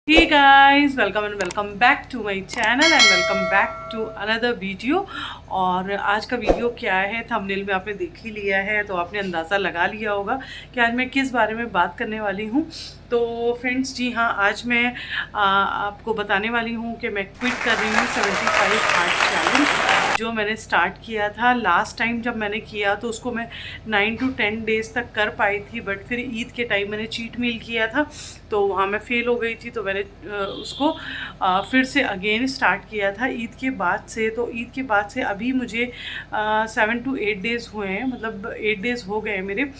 Hey guys, welcome and welcome back to my channel and welcome back to another video। और आज का video क्या है, thumbnail में आपने देख ही लिया है तो आपने अंदाज़ा लगा लिया होगा कि आज मैं किस बारे में बात करने वाली हूँ। तो फ्रेंड्स जी हाँ, आज मैं आपको बताने वाली हूँ कि मैं क्विट कर रही हूँ 75 हार्ट चैलेंज जो मैंने स्टार्ट किया था। लास्ट टाइम जब मैंने किया तो उसको मैं 9 to 10 डेज़ तक कर पाई थी, बट फिर ईद के टाइम मैंने चीट मील किया था तो वहाँ मैं फ़ेल हो गई थी। तो मैंने उसको फिर से अगेन स्टार्ट किया था ईद के बाद से। तो ईद के बाद से अभी मुझे 7 to 8 डेज़ हुए हैं, मतलब 8 डेज़ हो गए मेरे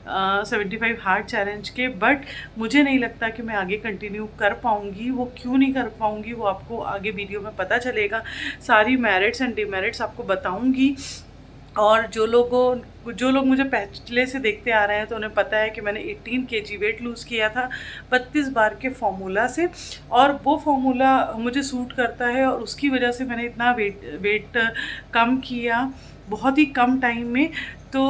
75 हार्ट चैलेंज के। बट मुझे नहीं लगता कि मैं आगे कंटिन्यू कर पाऊँगी। वो क्यों नहीं कर पाऊँगी वो आपको आगे वीडियो में पता चलेगा। सारी मेरिट्स एंड डिमेरिट्स आपको बताऊँगी। और जो लोग मुझे पहले से देखते आ रहे हैं तो उन्हें पता है कि मैंने 18 kg वेट लूज़ किया था 32 बार के फॉर्मूला से, और वो फॉर्मूला मुझे सूट करता है और उसकी वजह से मैंने इतना वेट कम किया बहुत ही कम टाइम में। तो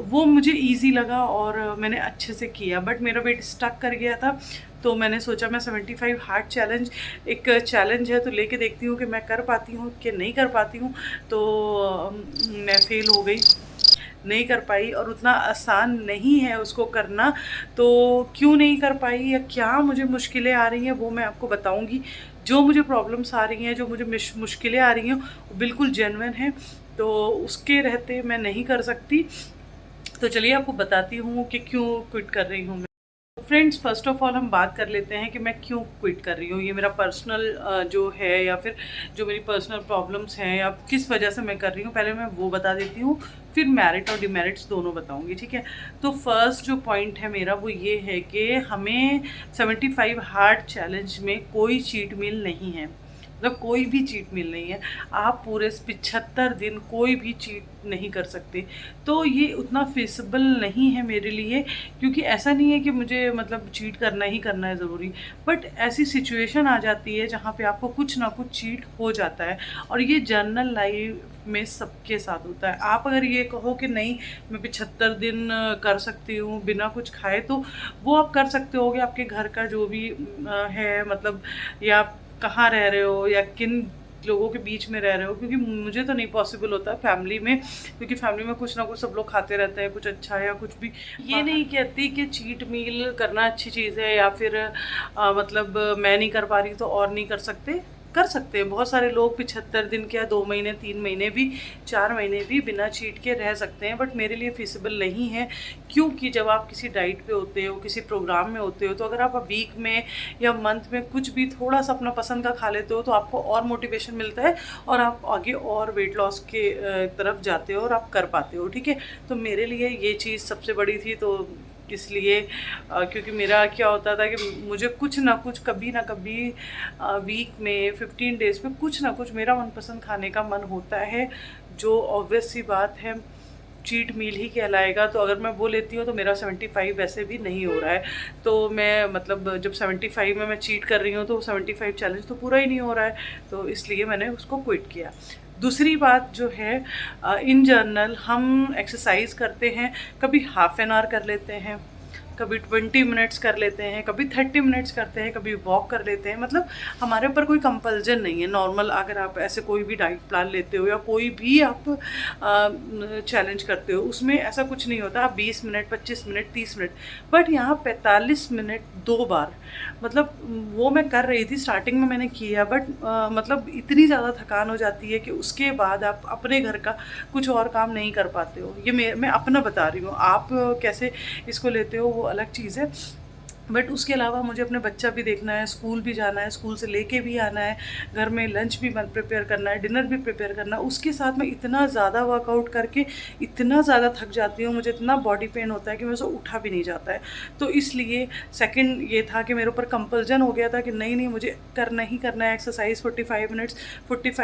वो मुझे इजी लगा और मैंने अच्छे से किया, बट मेरा वेट स्टक कर गया था। तो मैंने सोचा मैं 75 हार्ट चैलेंज एक चैलेंज है तो लेके देखती हूँ कि मैं कर पाती हूँ कि नहीं कर पाती हूँ। तो मैं फ़ेल हो गई, नहीं कर पाई, और उतना आसान नहीं है उसको करना। तो क्यों नहीं कर पाई या क्या मुझे मुश्किलें आ रही हैं वो मैं आपको बताऊंगी। जो मुझे प्रॉब्लम्स आ रही हैं, जो मुझे मुश्किलें आ रही हैं वो बिल्कुल जेन्युइन है, तो उसके रहते मैं नहीं कर सकती। तो चलिए आपको बताती हूँ कि क्यों क्विट कर रही हूँ मैं। फ्रेंड्स, फर्स्ट ऑफ ऑल हम बात कर लेते हैं कि मैं क्यों क्विट कर रही हूँ। ये मेरा पर्सनल जो है या फिर जो मेरी पर्सनल प्रॉब्लम्स हैं या किस वजह से मैं कर रही हूँ, पहले मैं वो बता देती हूँ, फिर मेरिट और डिमेरिट्स दोनों बताऊँगी, ठीक है। तो फर्स्ट जो पॉइंट है मेरा वो ये है कि हमें 75 हार्ट चैलेंज में कोई चीट मील नहीं है, मतलब कोई भी चीट मील नहीं है। आप पूरे 75 दिन कोई भी चीट नहीं कर सकते। तो ये उतना फिजिबल नहीं है मेरे लिए, क्योंकि ऐसा नहीं है कि मुझे मतलब चीट करना ही करना है ज़रूरी, बट ऐसी सिचुएशन आ जाती है जहाँ पे आपको कुछ ना कुछ चीट हो जाता है, और ये जनरल लाइफ में सबके साथ होता है। आप अगर ये कहो कि नहीं मैं 75 दिन कर सकती हूँ बिना कुछ खाए, तो वो आप कर सकते होगे। आपके घर का जो भी है, मतलब या कहाँ रह रहे हो या किन लोगों के बीच में रह रहे हो, क्योंकि मुझे तो नहीं पॉसिबल होता फैमिली में, क्योंकि फैमिली में कुछ ना कुछ सब लोग खाते रहते हैं, कुछ अच्छा या कुछ भी। ये नहीं कहती कि चीट मील करना अच्छी चीज़ है या फिर मतलब मैं नहीं कर पा रही तो और नहीं कर सकते, कर सकते हैं। बहुत सारे लोग 75 दिन क्या 2 महीने 3 महीने भी 4 महीने भी बिना चीट के रह सकते हैं, बट मेरे लिए फिजिबल नहीं है। क्योंकि जब आप किसी डाइट पे होते हो, किसी प्रोग्राम में होते हो, तो अगर आप वीक में या मंथ में कुछ भी थोड़ा सा अपना पसंद का खा लेते हो तो आपको और मोटिवेशन मिलता है और आप आगे और वेट लॉस के तरफ जाते हो और आप कर पाते हो, ठीक है। तो मेरे लिए ये चीज़ सबसे बड़ी थी। तो इसलिए क्योंकि मेरा क्या होता था कि मुझे कुछ ना कुछ कभी ना कभी वीक में 15 डेज़ में कुछ ना कुछ मेरा मनपसंद खाने का मन होता है, जो ऑब्वियस सी बात है चीट मील ही कहलाएगा। तो अगर मैं वो लेती हूँ तो मेरा 75 वैसे भी नहीं हो रहा है। तो मैं मतलब जब 75 में मैं चीट कर रही हूँ तो 75 चैलेंज तो पूरा ही नहीं हो रहा है, तो इसलिए मैंने उसको क्विट किया। दूसरी बात जो है, इन जनरल हम एक्सरसाइज करते हैं, कभी हाफ एन आवर कर लेते हैं, कभी 20 मिनट्स कर लेते हैं, कभी 30 मिनट्स करते हैं, कभी वॉक कर लेते हैं। मतलब हमारे ऊपर कोई कंपल्जन नहीं है। नॉर्मल अगर आप ऐसे कोई भी डाइट प्लान लेते हो या कोई भी आप चैलेंज करते हो, उसमें ऐसा कुछ नहीं होता आप 20 मिनट 25 मिनट 30 मिनट, बट यहाँ 45 मिनट 2 बार, मतलब वो मैं कर रही थी स्टार्टिंग में मैंने किया, बट मतलब इतनी ज़्यादा थकान हो जाती है कि उसके बाद आप अपने घर का कुछ और काम नहीं कर पाते हो। ये मैं अपना बता रही हूँ, आप कैसे इसको लेते हो वो अलग चीज़ है। बट उसके अलावा मुझे अपने बच्चा भी देखना है, स्कूल भी जाना है, स्कूल से लेके भी आना है, घर में लंच भी प्रिपेयर करना है, डिनर भी प्रिपेयर करना है। उसके साथ मैं इतना ज़्यादा वर्कआउट करके इतना ज़्यादा थक जाती हूँ, मुझे इतना बॉडी पेन होता है कि मेरे से उठा भी नहीं जाता है। तो इसलिए सेकंड ये था कि मेरे ऊपर कंपल्जन हो गया था कि नहीं नहीं मुझे करना ही करना है एक्सरसाइज। 45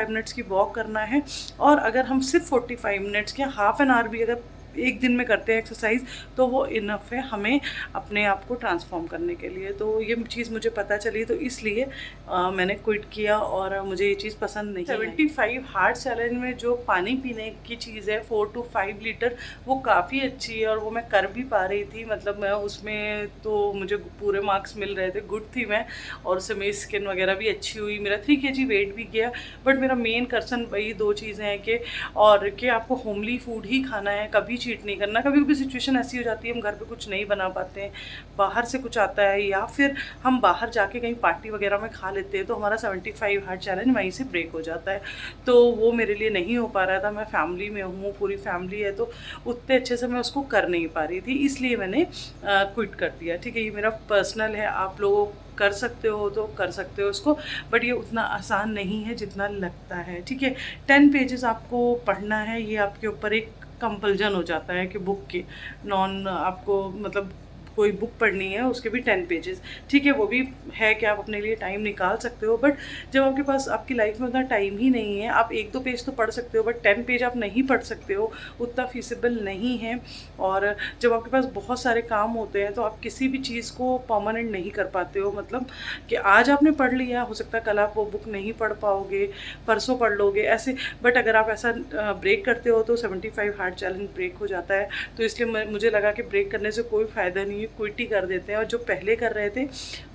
मिनट्स की वॉक करना है, और अगर हम सिर्फ 45 मिनट्स के हाफ एन आवर भी अगर एक दिन में करते हैं एक्सरसाइज तो वो इनफ है हमें अपने आप को ट्रांसफॉर्म करने के लिए। तो ये चीज़ मुझे पता चली तो इसलिए मैंने क्विट किया और मुझे ये चीज़ पसंद नहीं। 75 हार्ट चैलेंज में जो पानी पीने की चीज़ है 4 to 5 लीटर, वो काफ़ी अच्छी है और वो मैं कर भी पा रही थी। मतलब मैं उसमें तो मुझे पूरे मार्क्स मिल रहे थे, गुड थी मैं, और उससे मेरी स्किन वगैरह भी अच्छी हुई, मेरा 3 kg वेट भी गया। बट मेरा मेन कंसर्न वही 2 चीज़ें हैं कि आपको होमली फूड ही खाना है, कभी चीट नहीं करना। कभी कभी सिचुएशन ऐसी हो जाती है हम घर पे कुछ नहीं बना पाते हैं, बाहर से कुछ आता है या फिर हम बाहर जाके कहीं पार्टी वगैरह में खा लेते हैं तो हमारा 75 हार्ट चैलेंज वहीं से ब्रेक हो जाता है। तो वो मेरे लिए नहीं हो पा रहा था। मैं फैमिली में हूँ, पूरी फैमिली है, तो उतने अच्छे से मैं उसको कर नहीं पा रही थी, इसलिए मैंने क्विट कर दिया। ठीक है, ये मेरा पर्सनल है, आप लोगों कर सकते हो तो कर सकते हो उसको, बट ये उतना आसान नहीं है जितना लगता है। ठीक है, 10 पेजेस आपको पढ़ना है, ये आपके ऊपर एक कंपल्जन हो जाता है कि बुक की नॉन आपको मतलब कोई बुक पढ़नी है उसके भी 10 पेजेस। ठीक है, वो भी है कि आप अपने लिए टाइम निकाल सकते हो, बट जब आपके पास आपकी लाइफ में उतना टाइम ही नहीं है, आप 1-2 पेज तो पढ़ सकते हो बट 10 पेज आप नहीं पढ़ सकते हो, उतना फीसिबल नहीं है। और जब आपके पास बहुत सारे काम होते हैं तो आप किसी भी चीज़ को परमानेंट नहीं कर पाते हो। मतलब कि आज आपने पढ़ लिया, हो सकता है कल आप वो बुक नहीं पढ़ पाओगे, परसों पढ़ लोगे ऐसे। बट अगर आप ऐसा ब्रेक करते हो तो 75 हार्ट चैलेंज ब्रेक हो जाता है। तो इसलिए मुझे लगा कि ब्रेक करने से कोई फ़ायदा नहीं है, क्विट ही कर देते हैं और जो पहले कर रहे थे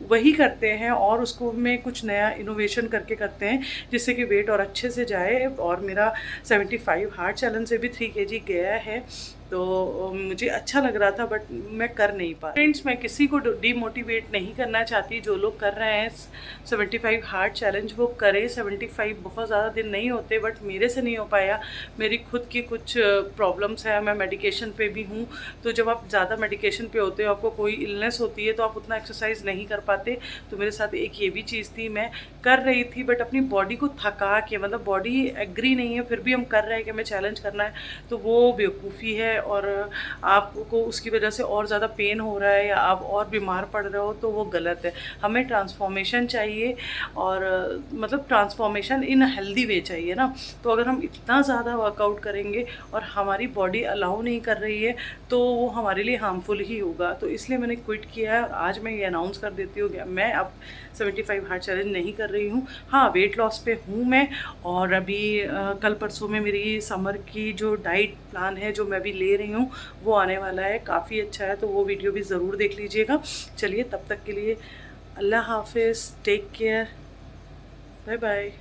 वही करते हैं और उसको में कुछ नया इनोवेशन करके करते हैं जिससे कि वेट और अच्छे से जाए। और मेरा 75 हार्ट चैलेंज से भी 3 kg गया है, तो मुझे अच्छा लग रहा था बट मैं कर नहीं पा। फ्रेंड्स, मैं किसी को डीमोटिवेट नहीं करना चाहती। जो लोग कर रहे हैं 75 हार्ट चैलेंज वो करें। 75 बहुत ज़्यादा दिन नहीं होते बट मेरे से नहीं हो पाया, मेरी खुद की कुछ प्रॉब्लम्स है, मैं मेडिकेशन पे भी हूँ। तो जब आप ज़्यादा मेडिकेशन पे होते हो, आपको कोई इलनेस होती है तो आप उतना एक्सरसाइज नहीं कर पाते। तो मेरे साथ एक ये भी चीज़ थी, मैं कर रही थी बट अपनी बॉडी को थका के, मतलब बॉडी एग्री नहीं है फिर भी हम कर रहे हैं कि हमें चैलेंज करना है, तो वो बेवकूफ़ी है और आपको उसकी वजह से और ज़्यादा पेन हो रहा है या आप और बीमार पड़ रहे हो तो वो गलत है। हमें ट्रांसफॉर्मेशन चाहिए और मतलब ट्रांसफॉर्मेशन इन हेल्दी वे चाहिए ना। तो अगर हम इतना ज़्यादा वर्कआउट करेंगे और हमारी बॉडी अलाउ नहीं कर रही है तो वो हमारे लिए हार्मफुल ही होगा। तो इसलिए मैंने क्विट किया है। आज मैं ये अनाउंस कर देती हूँ कि मैं अब 75 हार्ट चैलेंज नहीं कर रही हूँ। हाँ, वेट लॉस पे हूँ मैं, और अभी कल परसों में मेरी समर की जो डाइट प्लान है जो मैं भी ले रही हूँ वो आने वाला है, काफ़ी अच्छा है, तो वो वीडियो भी ज़रूर देख लीजिएगा। चलिए, तब तक के लिए अल्लाह हाफिज़, टेक केयर, बाय बाय।